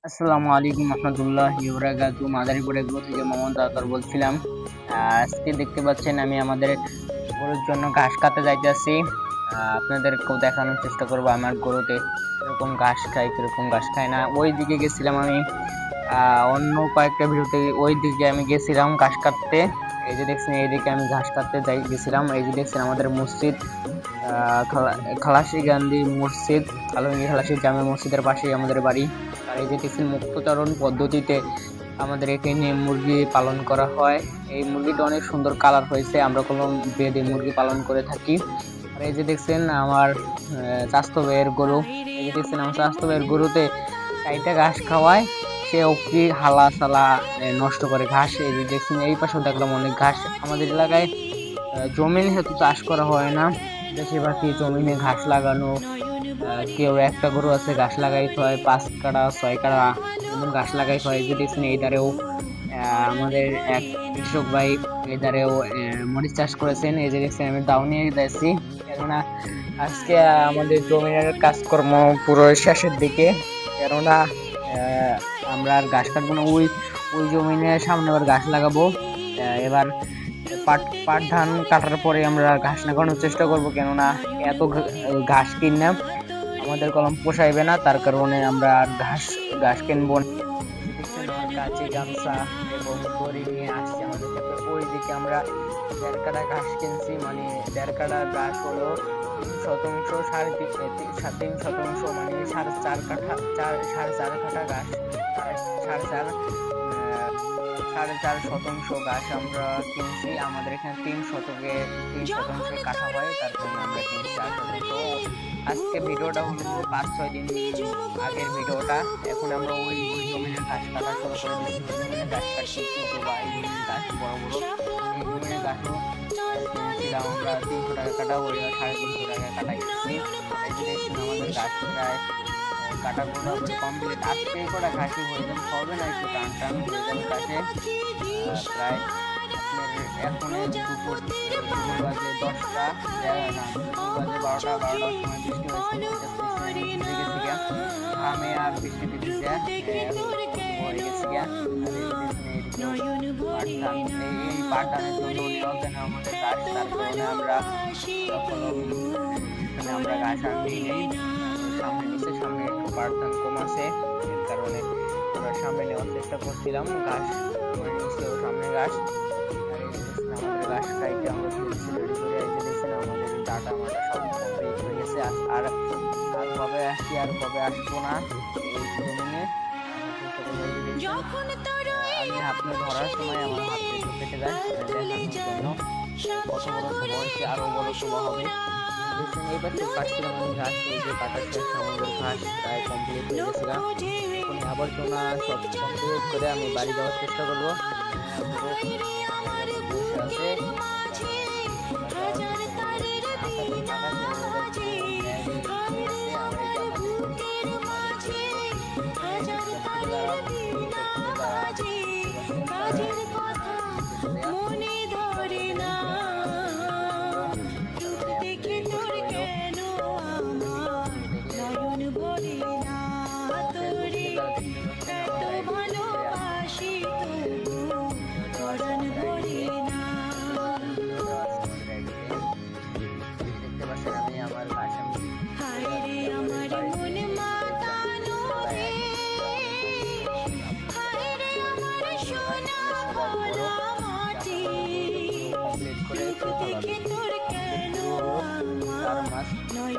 আসসালামু আলাইকুম রহমতুল্লাহি ওয়া বারাকাতুহু। মাদারীপুর এগ্রো থেকে মোহাম্মদ আতর বলছিলাম। আজকে দেখতে পাচ্ছেন আমি আমাদের গরুর জন্য ঘাস কাটতে যাইতেছি। আপনাদেরকেও দেখানোর চেষ্টা করব আমার গরুতে কিরকম ঘাস খায় কিরকম ঘাস খায় না। ওই দিকে গেছিলাম আমি, অন্য কয়েকটা ভিডিওতে ওই দিকে আমি গেছিলাম ঘাস কাটতে। এই যে দেখছেন এইদিকে আমি ঘাস কাটতে গেছিলাম। এই যে দেখছেন আমাদের মসজিদ, খালাসি গান্ধী মসজিদ, খালাসি জামে মসজিদের পাশেই আমাদের বাড়ি। আর এই যে দেখছেন মুক্তচারণ পদ্ধতিতে আমাদের এখানে মুরগি পালন করা হয়। এই মুরগিটা অনেক সুন্দর কালার হয়েছে, আমরা কলম বেঁধে মুরগি পালন করে থাকি। আর এই যে দেখছেন আমার স্বাস্থ্য ব্যয়ের গরু, এই যে দেখছেন আমার স্বাস্থ্য ব্যয়ের গরুতে চাইটা ঘাস খাওয়ায়, সে কি হালা সালা নষ্ট করে ঘাস। এই যে দেখছেন এই পাশেও দেখলাম অনেক ঘাস। আমাদের এলাকায় জমিন হেতু চাষ করা হয় না, বেশিরভাগই জমিনে ঘাস লাগানো। কেউ একটা গরু আছে ঘাস লাগাইতে হয় 5 কাঠা 6 কাঠা এমন ঘাস লাগাইতে হয়। যে দেখছেন এই ধারেও আমাদের এক কৃষক ভাই এই ধারেও মরিচ চাষ করেছেন। এই যে দেখছেন আমি দাও নিয়ে যাচ্ছি, কেননা আজকে আমাদের জমিনের কাজকর্ম পুরো শেষের দিকে। কেননা আমরা আর ঘাস কাটবো না, ওই ওই জমিনের সামনে আবার ঘাস লাগাবো। এবার পাট ধান কাটার পরে আমরা ঘাস লাগানোর চেষ্টা করব, কেননা এত ঘাস কিনে আমাদের কলম পোষাইবে না, তার কারণে আমরা আর ঘাস কিনবো না। কাঁচি গামছা এবং দড়ি নিয়ে আসছি আমাদের সাথে। ওই দিকে আমরা 1.5 কাঠা ঘাস কিনছি, মানে 1.5 কাঠা ঘাস হলো 3 শতাংশ, 3.5 শতাংশ মানে 4.5 কাঠা, 4.5 কাঠা ঘাস, 4.5 শতাংশ ঘাস আমরা কিনছি। আমাদের এখানে 3 শতকে 3 শতাংশ কাঠা হয়, তার জন্য আমরা কিনছি 4 শতাংশ। আজকে ভিডিওটা হলো 5-6 দিন আগের ভিডিওটা। এখন আমরা ওই জমিনের ঘাস কাটা শুরু করে দিচ্ছি। জমিনের ঘাস কাটছি কিন্তু বা এই জমিনের ঘাস বড় বড়, এই জমিনের ঘাসও কিনছিলাম আমরা 300 টাকা কাটা, ওই 350 টাকা কাটা কিনছি। এই যে দেখছেন আমাদের ঘাস প্রায় কাটা মোটামুটি কমপ্লিট। আজকে কটা ঘাসই হয়ে যাবে, হবে না একটু টান টান হয়ে যাবে ঘাসে। প্রায় আপনার এখন দুপুর বাজে 10টা, না দুপুর বাজে 12টার সময় বৃষ্টি হয়েছে, ঘামে আর বৃষ্টিতে ভিজে হয়ে গেছে গিয়া। এই পাট ধানের জন্য নেওয়া কেন আমাদের ঘাস, তার কারণে আমরা আমরা ঘাস আর নিই নেই। সামনে নিচে সামনে একটু পাট ধান কম আছে, এর কারণে আমরা সামনে নেওয়ার চেষ্টা করছিলাম ঘাস, নিচেও সামনে ঘাস। আর এই যে আমাদের ঘাস খাইতে আমরা রেডি করে, এই যে দেখছেন আমাদের ডাটা মাটা সব কমপ্লিট হয়ে গেছে। আর কবে আসছি আর কবে আসবো না এই জমিনে আমি আপনি ধরার সময় আমার হাত একটু কেটে যায় দেখানোর জন্য কত বড় শোভা হয়েছে, আরো বড় শোভা হবে। এই পাশে কাটছিলাম আমি ঘাস, এই যে কাটার শেষ আমাদের ঘাস প্রায় কমপ্লিট হয়ে গেছিলাম। এখন আবর্জনা সব কমপ্লিট করে আমি বাড়ি যাওয়ার চেষ্টা করবো। বসে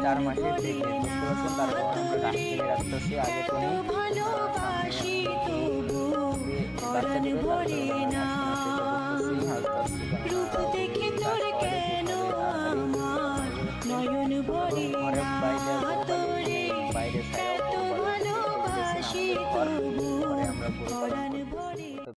চার মাসের বুঝতে পারছেন, তারপর আমরা গাছ কিনে রাখতেছি আগে তো সামনে